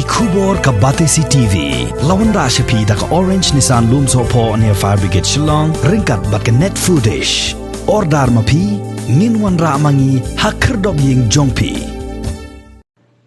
Kubor ka Batesi TV. Lawan Rashapi da ka Orange Nissan Lumso po near Fire Brigade Shillong. Ringkat bat ka net footage. Ordar mapi. Minwan ra mangi hakerdog ying jongpi.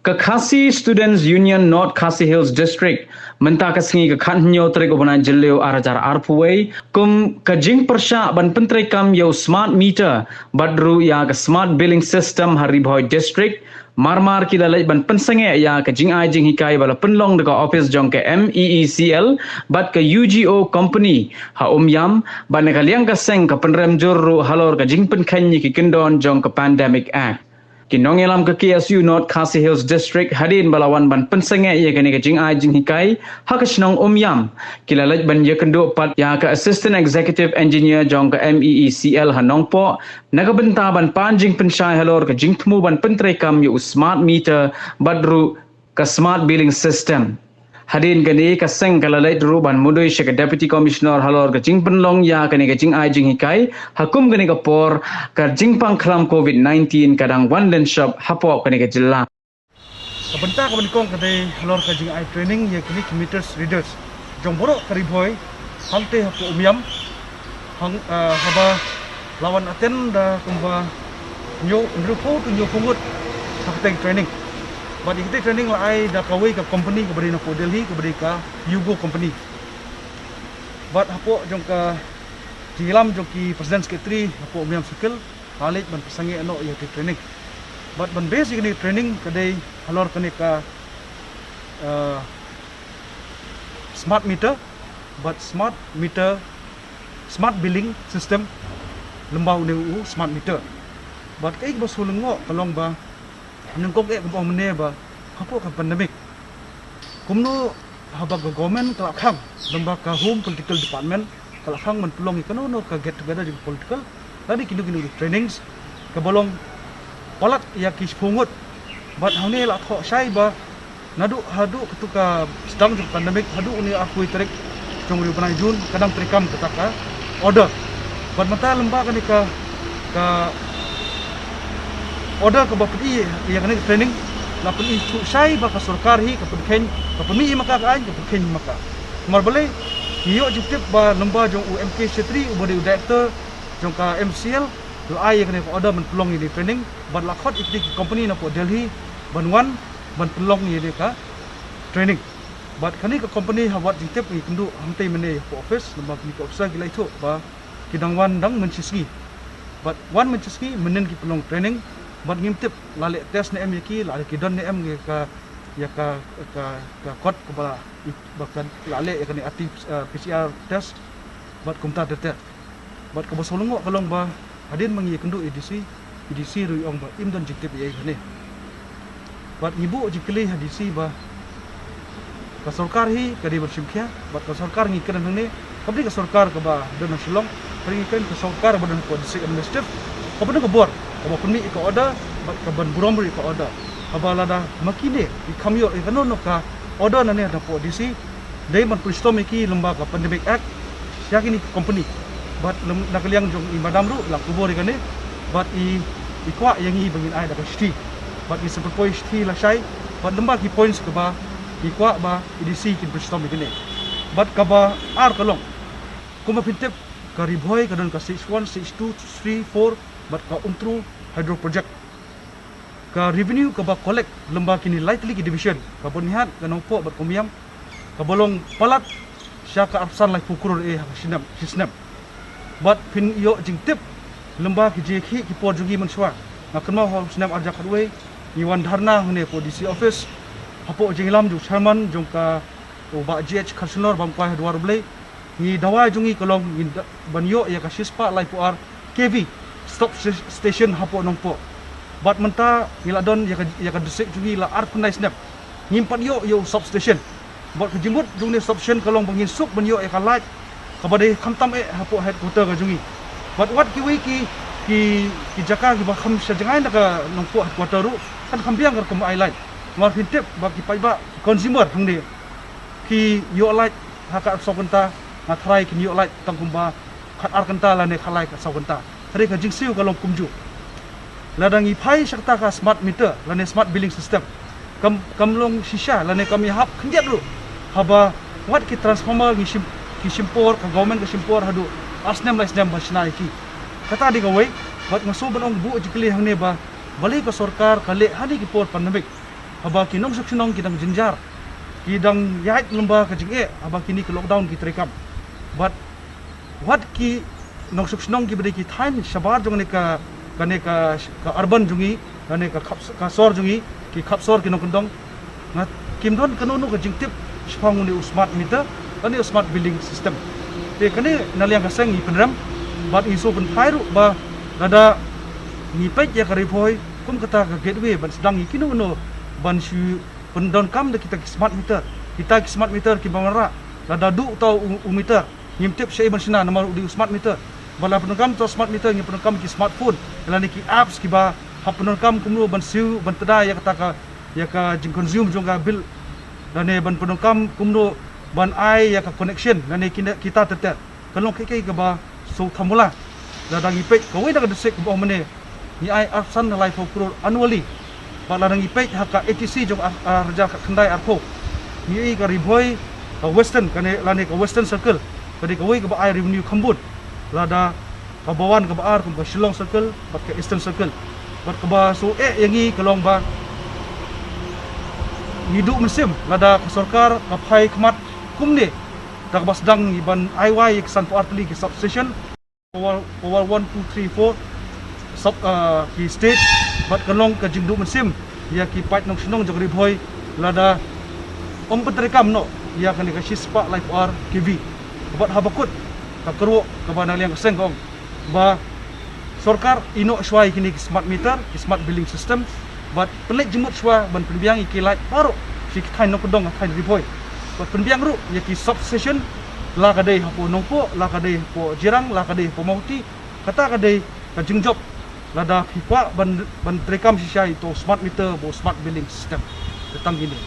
Khasi Students Union North Khasi Hills District mentah kasingi khanyo trek obana jelleu arajar arpuway kum kajing persya ban pentrai kam yo smart meter badru ya ka smart billing system Haribhoi District marmar kilalai ban pensange ya kajing ajing hikai bala penlong deka office jong ke MEECL bat ke UGO company ha yam ban kaliang ka seng ka penrem jurru halor kajing penkhanyi ki kendon jong ke Pandemic Act Kinong elam ke KSU North Khasi Hills District hadin balawan ban pensange ia kini kajing ajing hikai hakasnong yam kilalaj ban ye kendo pat ya ke Assistant Executive Engineer jong ke MEECL hanong po nagabenta ban panjing pensyai halor kajing temu ban pentrai kam yu smart meter badru ke smart billing system hadin kini kaseng kalalai duru ban mudoi syek Deputy Commissioner halor kajing penlong ya kini kajing ajing hikai hakum kini kapor kajing pangklam COVID-19 kadang one den shop hapo kini kajilla Kabenta kabenikong kadai halor kajing ai training ya kini meters readers jong borok karibhoi hangte hapo yam hang haba lawan aten da kumba nyo nrupo tu nyo pungut hakte training But kita training lah ai dah kawai ke company ke beri nak Delhi ke beri ke Yugo company. But hapo jong ke jilam jong ki President Secretary hapo miam sikil halit ban pesangi ano ya training. But ban basic ni training kadai halor kene ka smart meter but smart billing system lembau neu smart meter. But kai basulungo kalong ba nengkok kebong mene ba hapo ka pandemic kumno haba government kalak khang lamba ka home political department kalak khang man pulong ikano no ka get together di political tadi kinu trainings ka bolong palat ya kis pungut bat hane la tho sai ba nadu hadu ketuka sedang di pandemic hadu ni aku tarik jong ri panai jun kadang trikam ketaka order bat mata lamba ka ni ka order ke bapeti yang kena training lapun itu sai baka sarkar hi kapun khen kapun mi maka kan kapun khen maka mar bale hiyo jitip ba lamba jong UMK Setri ubade director jong ka MCL lo ai yang kena order men pelong ni training ban lakhot ikti company na po Delhi banwan ban pelong ni ka training bat kani ka company hawat jitip i kundu hamte mene po office lamba ni ko officer gilai tho ba kidangwan dang mencisgi bat wan mencisgi menen ki pelong training Bat ngimtip lalik test ni ki lalik kidon ni ka ya ka kot kepala bahkan lalik ya kani aktif PCR test bat kumta detek bat ke basolongo kalong ba hadin mangi kendu EDC ru ong ba imdon jiktip ye kani bat ibu jikli hadisi ba ka sarkar hi kadi bersimkhya bat ka sarkar ngi kan ni kabri ka sarkar ka ba don Shillong ri kan ka sarkar ba don ko district administrative ka ba bor Kau pun ikut order, kaban buram ikut order. Kabala dah makine, ikamyo ikano ka order nane ada po DC. Day man pulistom iki lembaga Pandemic Act. Yakin company. But nakaliang jong imadam ru la kubor ikane. But ikwa yang i bangin ai da shti. But i sepoi shti la shai. But lembaga ki points ka ba ikwa ba DC kin pulistom ikane. But kaba ar kalong. Kuma pintip karibhoi kadon ka 61 62 34 bat ka untru hydro project ka revenue ka ba collect lembah kini lightly ki division ka bonihat ka nongpo bat kumiam ka bolong palat sya ka arsan lai pukur hisnam bat pin yo jing tip lembah ki jeki ki por jugi menswa ngakan mau hol snam arja kadwe ni wan dharna hune po DC office hapo jinglam ju chairman jong ka o ba GH councilor bang kwai dwar blai ni dawa jungi kolong banyo ya ka sispa lai puar KV stop station hapo nongpo bat menta ila don ya ka desik jungi la art penai snap ngimpat yo stop station bat kejimut jungi stop station kalong bangin suk banyo ya ka light kabade khamtam hapo headquarter ka jungi bat wat ki jaka ki ba kham sajangai na ka nongpo headquarter ru kan khambiang ka kum light mar hintip ba ki paiba consumer hangde ki yo light haka sokenta ngathrai ki yo light tangkumba khat ar kenta la ne khalai ka sokenta Hari ka jingsiu kalong kumju. Ladang ipai syakta ka smart meter, lane smart billing system. kamlong shisha lane kami hap kenjat ru haba wat ki transformer ki simpor ka government ka simpor hadu asnem basnai ki kata di gawai wat ngaso banong bu jikli hang ne ba bali ka sarkar kale hani ki por pandemic haba ki nong suksinong kidang jinjar kidang yait lomba ka jinge haba kini ki lockdown ki trekam but wat ki nong suksinong ki bade ki time shabar jong ne ka urban jungi kane ka sor jungi ki khapsor ki nong kondong na kimdon kanono ka jingtip spangu ni smart meter kane smart building system te kane naliang ka seng ipenram bat iso pen thairu ba ada ni pej ya karipoi kum kata ka gateway ban sedang ikino no ban shu pen don kam de kita ki smart meter ki bangara ada du tau meter ngimtip syai ban sina nomor di smart meter bala penungkam to smart meter ngi penungkam ki smartphone elani ki apps ki ba hap penungkam kumlo ban siu ban tada ya kata ka jing consume jonga bil dan ban penungkam kumlo ban ai ya ka connection dan kita tetet kalong kai ka ba so thamula dadang ipek kawai daga desek bo mene ni ai arsan life of crore annually bala dang ipek haka ATC jong raja kendai arko ni ka riboy ka western kane lani ka western circle kadi kawai ka ba ai revenue khambut lada ka bawan ka baar ka Shillong circle bat ka eastern circle bat ka ba so yangi kalong ba hidup musim lada ka sarkar ka phai khmat kumne dak bas dang iban IY ke Sanpo Artli ke substation power 1 2 3 4 sub ki stage bat kalong ka jingdu musim ya ki pait nong sinong jog riboy lada petrikam no ya kan ka shispa life or KV bat habakut ka kero ka ba naliang seng kong ba sarkar ino swai kini ki smart meter ki smart billing system bat pelik jemut swa ban penbiang ki light baru si thai no kodong thai riboy bat penbiang ru ya ki substation la kadai hapo nongpo la kadai po jirang la kadai po mauti kata kadai ka jingjob lada pipa ban trekam sisai to smart meter bo smart billing system tentang gini